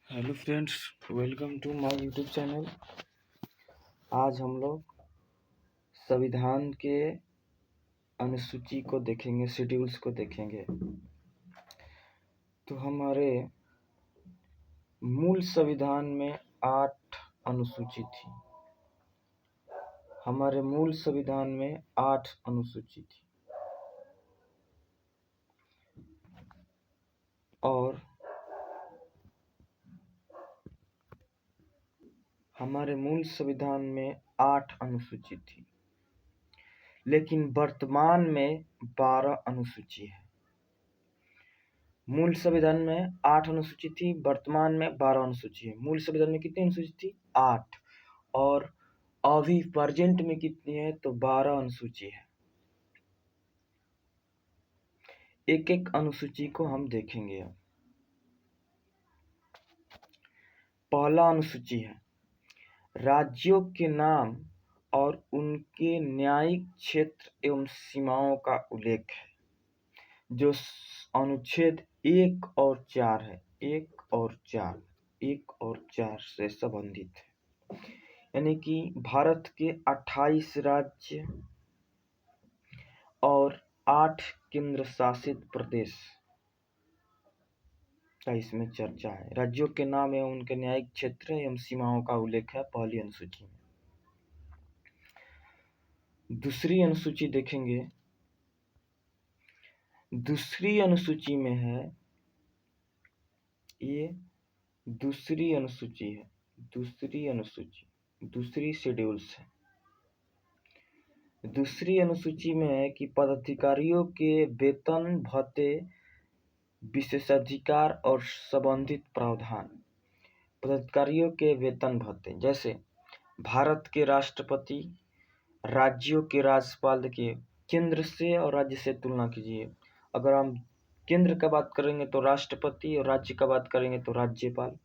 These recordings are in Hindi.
Hello friends, welcome to my YouTube channel. आज हम लोग संविधान के अनुसूची को देखेंगे, शेड्यूल्स को देखेंगे। तो हमारे मूल संविधान में 8 अनुसूची थी। हमारे मूल संविधान में 8 अनुसूची थी और हमारे मूल संविधान में 8 अनुसूची थी, लेकिन वर्तमान में 12 अनुसूची है। मूल संविधान में 8 अनुसूची थी, वर्तमान में 12 अनुसूची है। मूल संविधान में कितनी अनुसूची थी? 8। और अभी प्रेजेंट में कितनी है? तो 12 अनुसूची है। एक एक अनुसूची को हम देखेंगे। अब पहला अनुसूची है राज्यों के नाम और उनके न्यायिक क्षेत्र एवं सीमाओं का उल्लेख है, जो अनुच्छेद 1 और 4 है। 1 और 4 से संबंधित है। यानी कि भारत के 28 राज्य और 8 केंद्र शासित प्रदेश का इसमें चर्चा है। राज्यों के नाम एवं उनके न्यायिक क्षेत्र एवं सीमाओं का उल्लेख है पहली अनुसूची में। दूसरी अनुसूची देखेंगे। दूसरी अनुसूची में है, ये दूसरी अनुसूची है। दूसरी शेड्यूल्स है। दूसरी अनुसूची में है कि पदाधिकारियों के वेतन भत्ते, विशेषाधिकार और संबंधित प्रावधान। पदाधिकारियों के वेतन भत्ते, जैसे भारत के राष्ट्रपति, राज्यों के राज्यपाल। देखिए, केंद्र से और राज्य से तुलना कीजिए। अगर हम केंद्र का बात करेंगे तो राष्ट्रपति और राज्य का बात करेंगे तो राज्यपाल।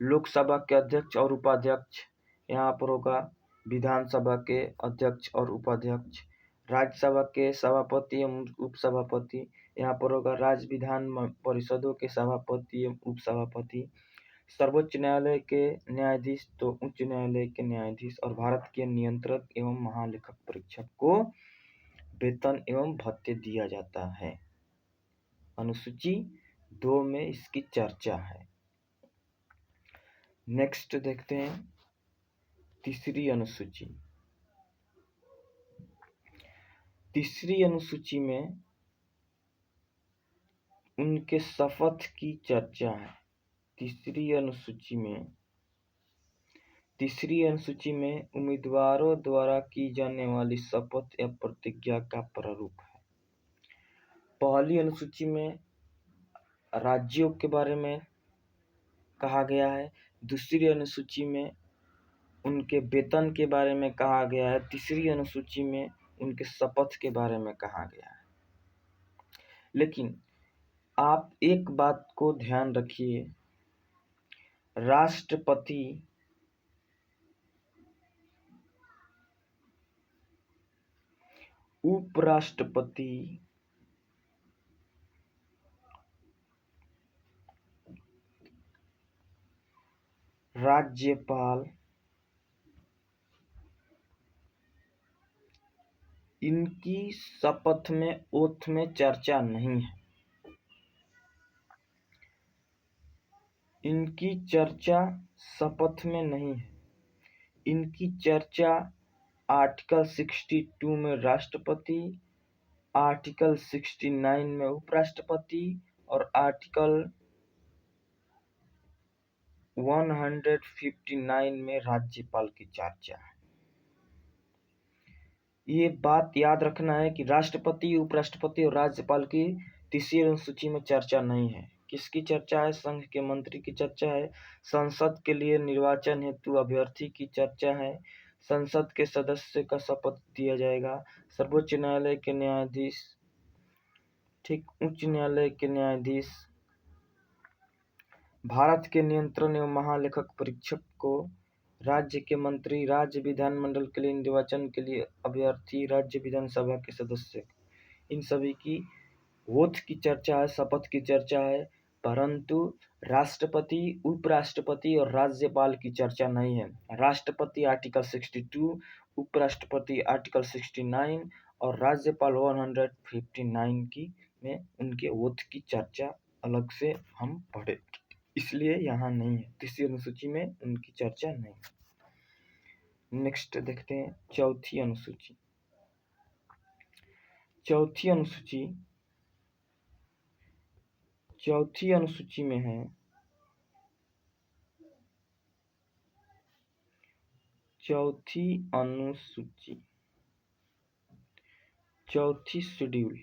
लोकसभा के अध्यक्ष और उपाध्यक्ष यहाँ पर होगा विधानसभा के अध्यक्ष और उपाध्यक्ष। राज्यसभा के सभापति एवं उपसभापति यहाँ पर होगा राज्य विधान परिषदों के सभापति एवं उपसभापति। सर्वोच्च न्यायालय के न्यायाधीश तो उच्च न्यायालय के न्यायाधीश। और भारत के नियंत्रक एवं महालेखक परीक्षक को वेतन एवं भत्ते दिया जाता है। अनुसूची 2 में इसकी चर्चा है। नेक्स्ट देखते हैं तीसरी अनुसूची। तीसरी अनुसूची में उनके शपथ की चर्चा है। तीसरी अनुसूची में उम्मीदवारों द्वारा की जाने वाली शपथ या प्रतिज्ञा का प्रारूप है। पहली अनुसूची में राज्यों के बारे में कहा गया है। दूसरी अनुसूची में उनके वेतन के बारे में कहा गया है। तीसरी अनुसूची में उनके शपथ के बारे में कहा गया है। लेकिन आप एक बात को ध्यान रखिए, राष्ट्रपति उपराष्ट्रपति राज्यपाल इनकी शपथ में ओथ में चर्चा नहीं है। इनकी चर्चा शपथ में नहीं है। इनकी चर्चा आर्टिकल 62 में राष्ट्रपति, आर्टिकल 69 में उपराष्ट्रपति और आर्टिकल 159 में राज्यपाल की चर्चा है। ये बात याद रखना है कि राष्ट्रपति, उपराष्ट्रपति और राज्यपाल की तीसरी अनुसूची में चर्चा नहीं है। किसकी चर्चा है? संघ के मंत्री की चर्चा है। संसद के लिए निर्वाचन हेतु अभ्यर्थी की चर्चा है। संसद के सदस्य का शपथ दिया जाएगा। सर्वोच्च न्यायालय के न्यायाधीश, उच्च न्यायालय के न्यायाधीश, भारत के नियंत्रण एवं महालेखक परीक्षक को, राज्य के मंत्री, राज्य विधानमंडल के लिए निर्वाचन के लिए अभ्यर्थी, राज्य विधानसभा के सदस्य, इन सभी की ओथ की चर्चा है, शपथ की चर्चा है। परंतु राष्ट्रपति, उपराष्ट्रपति और राज्यपाल की चर्चा नहीं है। राष्ट्रपति आर्टिकल 62, उपराष्ट्रपति आर्टिकल 69 और राज्यपाल 159 की में उनके ओथ की चर्चा अलग से हम पढ़े, इसलिए यहाँ नहीं है। तीसरी अनुसूची में उनकी चर्चा नहीं है। नेक्स्ट देखते हैं चौथी अनुसूची। चौथी अनुसूची में है चौथी शेड्यूल।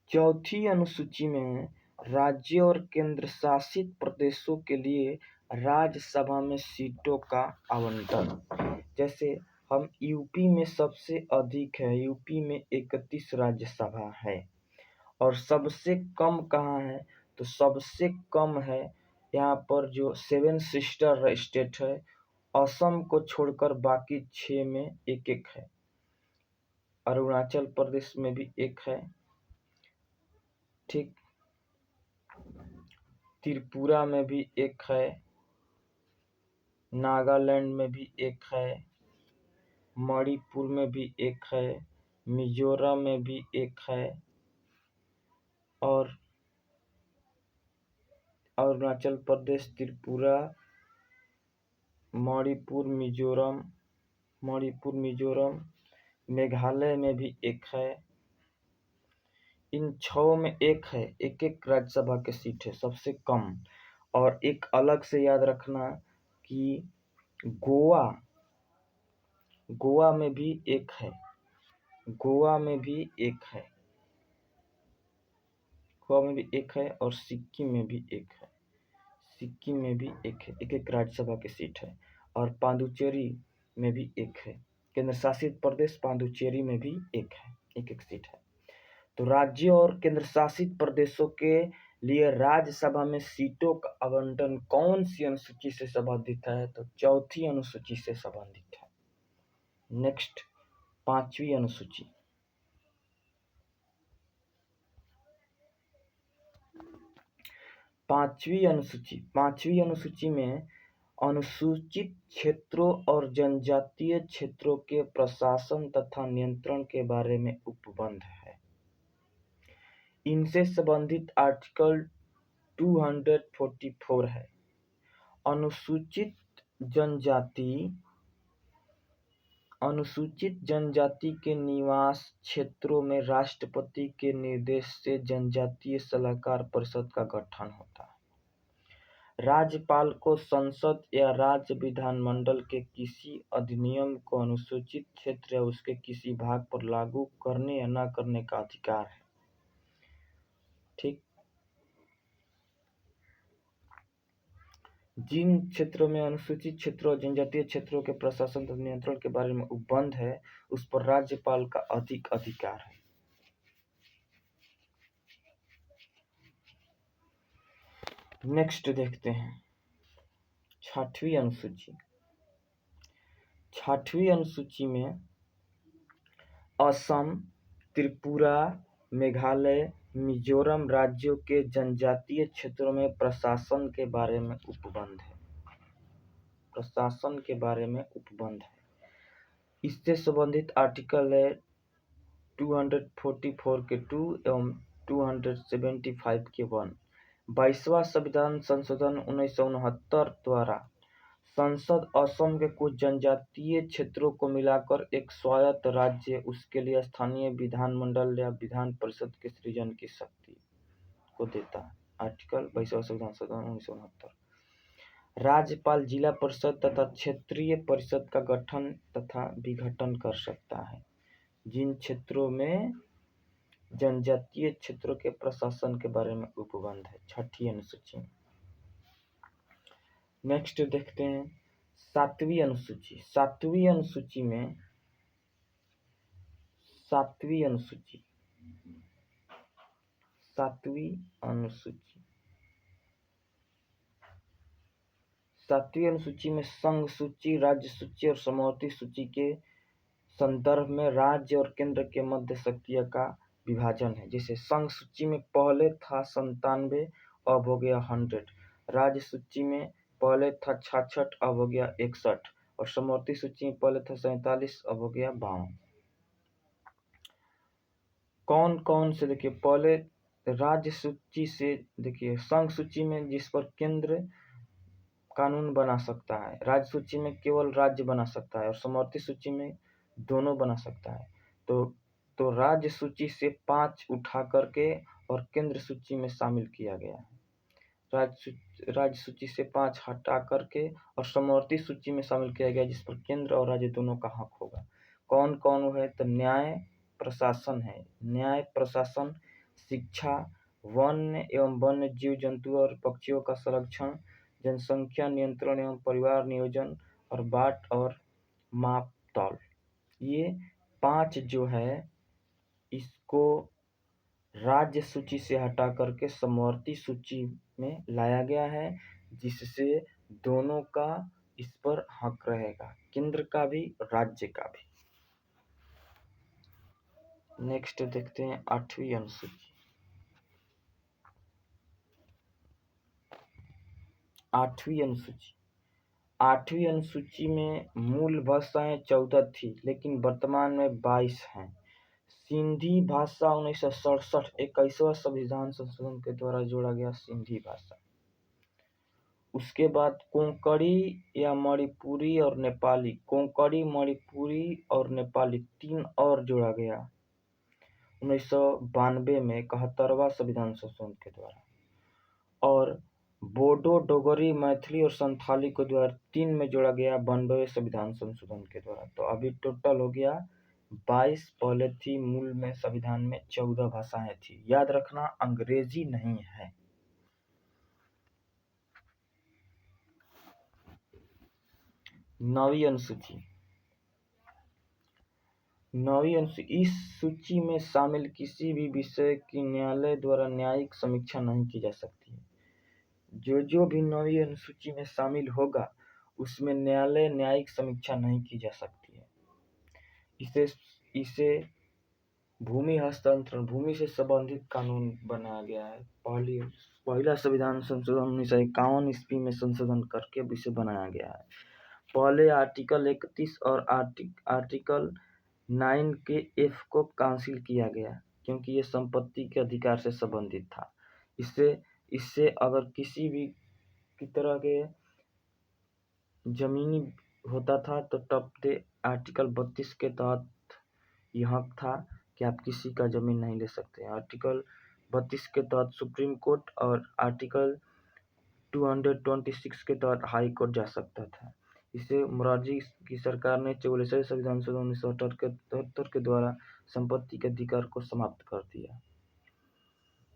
चौथी अनुसूची में राज्य और केंद्र शासित प्रदेशों के लिए राज्यसभा में सीटों का आवंटन। जैसे हम यूपी में सबसे अधिक है, यूपी में 31 राज्यसभा है। और सबसे कम कहाँ है, तो सबसे कम है यहाँ पर जो 7 सिस्टर स्टेट है, असम को छोड़कर बाकी 6 में एक एक है। अरुणाचल प्रदेश में भी एक है, ठीक, त्रिपुरा में भी एक है, नागालैंड में भी एक है, मणिपुर में भी एक है, मिजोरम में भी एक है, और अरुणाचल प्रदेश, त्रिपुरा, मणिपुर, मिजोरम, मेघालय में भी एक है। इन 6 में एक है, एक एक राज्यसभा की सीट है सबसे कम। और एक अलग से याद रखना कि गोवा में भी एक है, गोवा में भी एक है, और सिक्किम में भी एक है, सिक्किम में भी एक है, एक एक राज्यसभा की सीट है। और पांडुचेरी में भी एक है, केंद्र शासित प्रदेश पांडुचेरी में भी एक है, एक एक सीट है। तो राज्य और केंद्र शासित प्रदेशों के लिए राज्यसभा में सीटों का आवंटन कौन सी अनुसूची से संबंधित है, तो चौथी अनुसूची से संबंधित है। नेक्स्ट पांचवी अनुसूची। पांचवी अनुसूची में अनुसूचित क्षेत्रों और जनजातीय क्षेत्रों के प्रशासन तथा नियंत्रण के बारे में उपबंध है। इनसे संबंधित आर्टिकल 244 है। अनुसूचित जनजाति के निवास क्षेत्रों में राष्ट्रपति के निर्देश से जनजातीय सलाहकार परिषद का गठन होता है। राज्यपाल को संसद या राज्य विधानमंडल के किसी अधिनियम को अनुसूचित क्षेत्र या उसके किसी भाग पर लागू करने या न करने का अधिकार है, ठीक। जिन क्षेत्रों में अनुसूचित क्षेत्रों और जनजातीय क्षेत्रों के प्रशासन तथा नियंत्रण के बारे में उपबंध है, उस पर राज्यपाल का अधिक अधिकार है। नेक्स्ट देखते हैं छठवीं अनुसूची में असम, त्रिपुरा, मेघालय, मिजोरम राज्यों के जनजातीय क्षेत्रों में प्रशासन के बारे में उपबंध है। इससे संबंधित आर्टिकल है 244 के 2 एवं 275 के 1। 22वां संविधान संशोधन 1969 द्वारा संसद असम के कुछ जनजातीय क्षेत्रों को मिलाकर एक स्वायत्त राज्य, उसके लिए स्थानीय विधानमंडल या विधान परिषद के सृजन की शक्ति को देता है। आर्टिकल 22वां संविधान संशोधन 1969। राज्यपाल जिला परिषद तथा क्षेत्रीय परिषद का गठन तथा विघटन कर सकता है जिन क्षेत्रों में जनजातीय क्षेत्रों के प्रशासन के बारे में उपबंध है। छठी अनुसूची। नेक्स्ट देखते हैं सातवीं अनुसूची। सातवीं अनुसूची में संघ सूची, राज्य सूची और समवर्ती सूची के संदर्भ में राज्य और केंद्र के मध्य शक्तियों का विभाजन है। जैसे संघ सूची में पहले था 97 अब हो गया 100। राज्य सूची में पहले था 66, अब हो गया 61, और समवर्ती सूची में पहले था 47, अब हो गया 52। कौन कौन से, देखिए पहले राज्य सूची से, देखिए संघ सूची में जिस पर केंद्र कानून बना सकता है, राज्य सूची में केवल राज्य बना सकता है, और समवर्ती सूची में दोनों बना सकता है। तो राज्य सूची से 5 उठा करके और केंद्र सूची में शामिल किया गया है। राज्य सूची से 5 हटा करके और समवर्ती सूची में शामिल किया गया, जिस पर केंद्र और राज्य दोनों का हक होगा। कौन कौन है? तो न्याय प्रशासन है, न्याय प्रशासन, शिक्षा, वन्य एवं वन्य जीव जंतु और पक्षियों का संरक्षण, जनसंख्या नियंत्रण एवं परिवार नियोजन, और बाट और माप तौल। ये 5 जो है, इसको राज्य सूची से हटा करके समवर्ती सूची में लाया गया है, जिससे दोनों का इस पर हक रहेगा, केंद्र का भी, राज्य का भी। नेक्स्ट देखते हैं 8वीं अनुसूची। 8वीं अनुसूची 8वीं अनुसूची में मूल भाषाएं 14 थी, लेकिन वर्तमान में 22 हैं। सिंधी भाषा 1967 21वां संविधान संशोधन के द्वारा जोड़ा गया सिंधी भाषा। उसके बाद कोंकणी या मणिपुरी और नेपाली, कोंकणी, मणिपुरी और नेपाली 3 और जोड़ा गया 1992 में 71वां संविधान संशोधन के द्वारा। और बोडो, डोगरी, मैथिली और संथाली को 2003 में जोड़ा गया 92वें संविधान संशोधन के द्वारा। तो अभी टोटल हो गया 22। पहले थी मूल में संविधान में 14 भाषाएं थी। याद रखना, अंग्रेजी नहीं है। नौवीं अनुसूची इस सूची में शामिल किसी भी विषय की न्यायालय द्वारा न्यायिक समीक्षा नहीं की जा सकती है। जो भी 9वीं अनुसूची में शामिल होगा, उसमें न्यायिक समीक्षा नहीं की जा सकती है। इसे भूमि हस्तांतरण, भूमि से संबंधित कानून बनाया गया है। पहला संविधान संशोधन 1951 ईस्वी में संशोधन करके इसे बनाया गया है। पहले आर्टिकल 31 और आर्टिकल 9 के F को कैंसिल किया गया, क्योंकि ये संपत्ति के अधिकार से संबंधित था। इससे अगर किसी भी की तरह के जमीनी होता था, तो तब से आर्टिकल 32 के तहत यह हक था कि आप किसी का जमीन नहीं ले सकते। आर्टिकल 32 के तहत सुप्रीम कोर्ट और आर्टिकल 226 के तहत हाई कोर्ट जा सकता था। इसे मोरारजी की सरकार ने 44वें संविधान संशोधन 1978 के द्वारा संपत्ति के अधिकार को समाप्त कर दिया।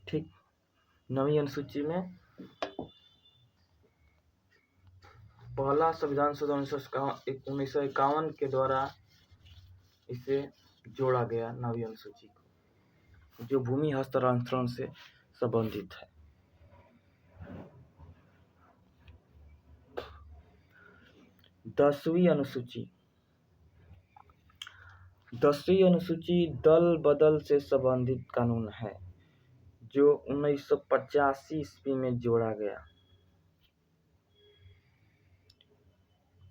ठीक, 9वीं अनुसूची में पहला संविधान संशोधन 1951 के द्वारा इसे जोड़ा गया 9वीं अनुसूची को, जो भूमि हस्तांतरण से संबंधित है। 10वीं अनुसूची दल बदल से संबंधित कानून है, जो 1985 ईस्वी में जोड़ा गया।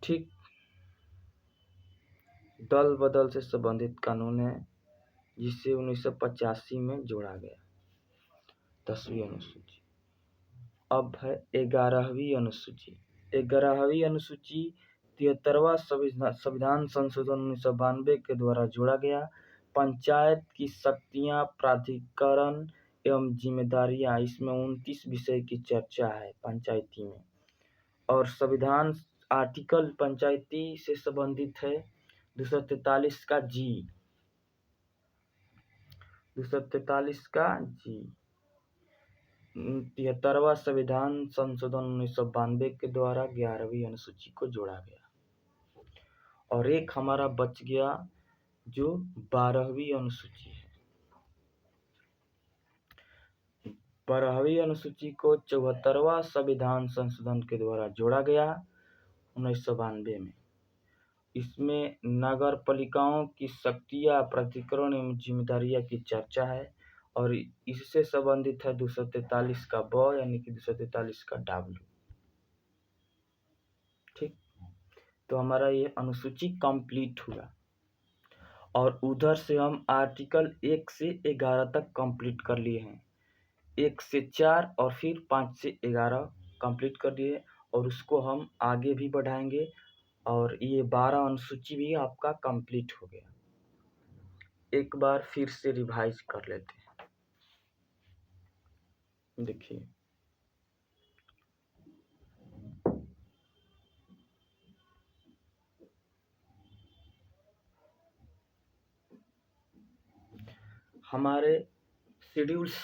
ठीक, दल बदल से संबंधित कानून है, जिसे 1985 में जोड़ा गया। 10वीं अनुसूची। अब है 11वीं अनुसूची। 11वीं अनुसूची 73वां संविधान संशोधन 1992 के द्वारा जोड़ा गया। पंचायत की शक्तियां, प्राधिकरण एवं जिम्मेदारियां, इसमें 29 विषय की चर्चा है पंचायती में। और संविधान आर्टिकल पंचायती से संबंधित है 243 का जी। 243 का जी 73वां संविधान संशोधन 1992 के द्वारा 11वीं अनुसूची को जोड़ा गया। और एक हमारा बच गया, जो 12वीं अनुसूची है। 12वीं अनुसूची को 74वां संविधान संशोधन के द्वारा जोड़ा गया 1992 में। इसमें नगर पालिकाओं की शक्तियां, प्राधिकरण एवं जिम्मेदारियां की चर्चा है। और इससे संबंधित है 243 का ब यानी कि 243 का W। ठीक, तो हमारा ये अनुसूची कंप्लीट हुआ और उधर से हम आर्टिकल 1 से 11 तक कंप्लीट कर लिए हैं। 1 से 4 और फिर 5 से 11 कंप्लीट कर लिए और उसको हम आगे भी बढ़ाएंगे और ये 12 अनुसूची भी आपका कंप्लीट हो गया। एक बार फिर से रिवाइज कर लेते हैं। देखिए, हमारे शेड्यूल्स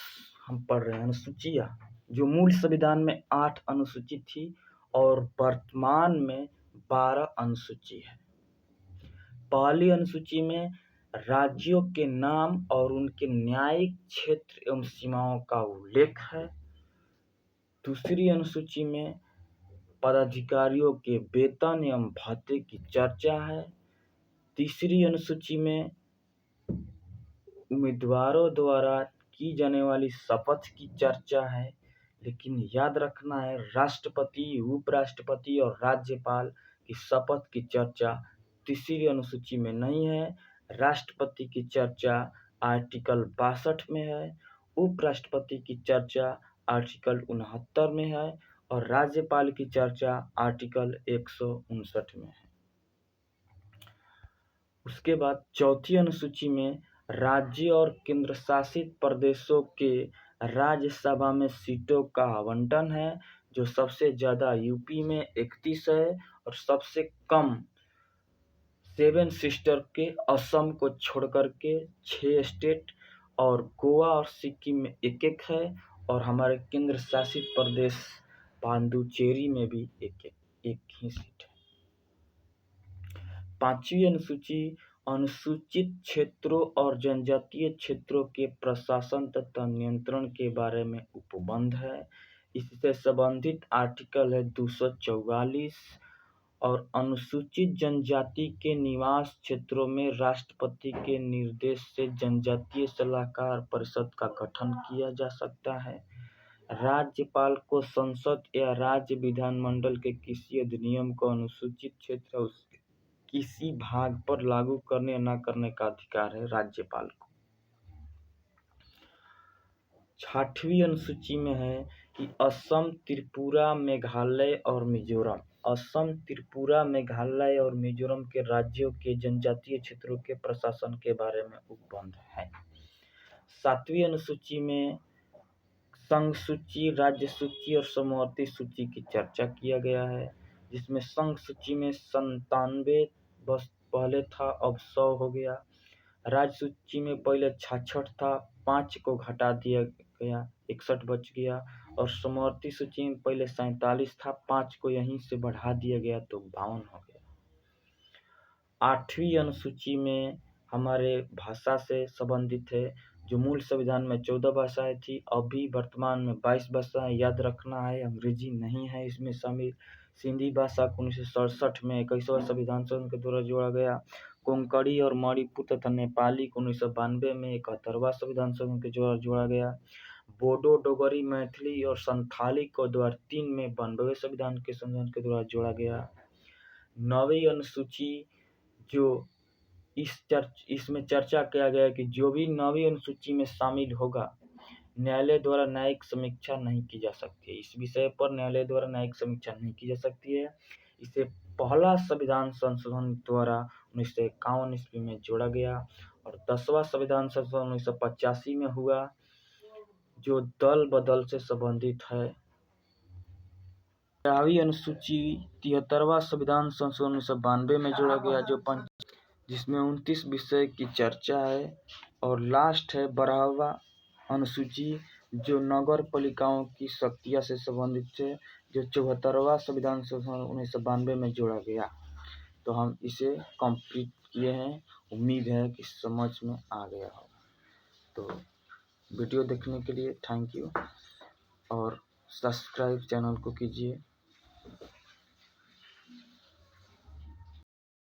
हम पढ़ रहे हैं, अनुसूचियाँ जो मूल संविधान में 8 अनुसूची थी और वर्तमान में 12 अनुसूची है। पहली अनुसूची में राज्यों के नाम और उनके न्यायिक क्षेत्र एवं सीमाओं का उल्लेख है। दूसरी अनुसूची में पदाधिकारियों के वेतन एवं भत्ते की चर्चा है। तीसरी अनुसूची में उम्मीदवारों द्वारा की जाने वाली शपथ की चर्चा है। लेकिन याद रखना है, राष्ट्रपति, उपराष्ट्रपति और राज्यपाल की शपथ की चर्चा तीसरी अनुसूची में नहीं है। राष्ट्रपति की चर्चा आर्टिकल 62 में है, उपराष्ट्रपति की चर्चा आर्टिकल 69 में है और राज्यपाल की चर्चा आर्टिकल 159 में है। उसके बाद चौथी अनुसूची में राज्य और केंद्र शासित प्रदेशों के राज्यसभा में सीटों का आवंटन है, जो सबसे ज़्यादा यूपी में 31 है और सबसे कम 7 सिस्टर के असम को छोड़कर के 6 स्टेट और गोवा और सिक्किम में 1-1 है और हमारे केंद्र शासित प्रदेश पांडुचेरी में भी एक ही सीट है। पांचवी अनुसूची अनुसूचित क्षेत्रों और जनजातीय क्षेत्रों के प्रशासन तथा नियंत्रण के बारे में उपबंध है। इससे संबंधित आर्टिकल है 244 और अनुसूचित जनजाति के निवास क्षेत्रों में राष्ट्रपति के निर्देश से जनजातीय सलाहकार परिषद का गठन किया जा सकता है। राज्यपाल को संसद या राज्य विधानमंडल के किसी अधिनियम को अनुसूचित क्षेत्र उसके किसी भाग पर लागू करने या न करने का अधिकार है राज्यपाल को। 6वीं अनुसूची में है कि असम, त्रिपुरा, मेघालय और मिजोरम। असम, त्रिपुरा, मेघालय और मिजोरम के राज्यों के जनजातीय क्षेत्रों के प्रशासन के बारे में उपबंध है। 7वीं अनुसूची में संघ सूची, राज्य सूची और समवर्ती सूची की चर्चा किया गया है, जिसमें संघ सूची में 97 बस पहले था, अब 100 हो गया। राज्य सूची में पहले 66 था, 5 को घटा दिया गया, 61 बच गया और समवर्ती सूची में पहले 47 था, 5 को यहीं से बढ़ा दिया गया तो 52 हो गया। 8वीं अनुसूची में हमारे भाषा से संबंधित है, जो मूल संविधान में 14 भाषाएं थी, अभी वर्तमान में 22 भाषाएं। याद रखना है, अंग्रेजी नहीं है इसमें शामिल। सिंधी भाषा को 1967 में 21वां संविधान संशोधन के द्वारा जोड़ा गया। कोंकणी और मणिपुर तथा नेपाली को 1992 में 71वां संविधान संशोधन के द्वारा जोड़ा गया। बोडो, डोगरी, मैथिली और संथाली को 2003 में 92वें संविधान के संशोधन के द्वारा जोड़ा गया। 9वीं अनुसूची जो इसमें चर्चा किया गया कि जो भी 9वीं अनुसूची में शामिल होगा, न्यायालय द्वारा न्यायिक समीक्षा नहीं की जा सकती है। इस विषय पर न्यायालय द्वारा न्यायिक समीक्षा नहीं की जा सकती है। इसे पहला संविधान संशोधन द्वारा 1951 ईस्वी में जोड़ा गया और 10वां संविधान संशोधन 1985 में हुआ, जो दल बदल से संबंधित है। 11वीं अनुसूची 73वां संविधान संशोधन 1992 में जोड़ा गया, जिसमें 29 विषय की चर्चा है। और लास्ट है 12वां अनुसूची, जो नगर पालिकाओं की शक्तियाँ से संबंधित है, जो 74वां संविधान संशोधन 1992 में जोड़ा गया। तो हम इसे कंप्लीट किए हैं। उम्मीद है कि समझ में आ गया हो। तो वीडियो देखने के लिए थैंक यू और सब्सक्राइब चैनल को कीजिए।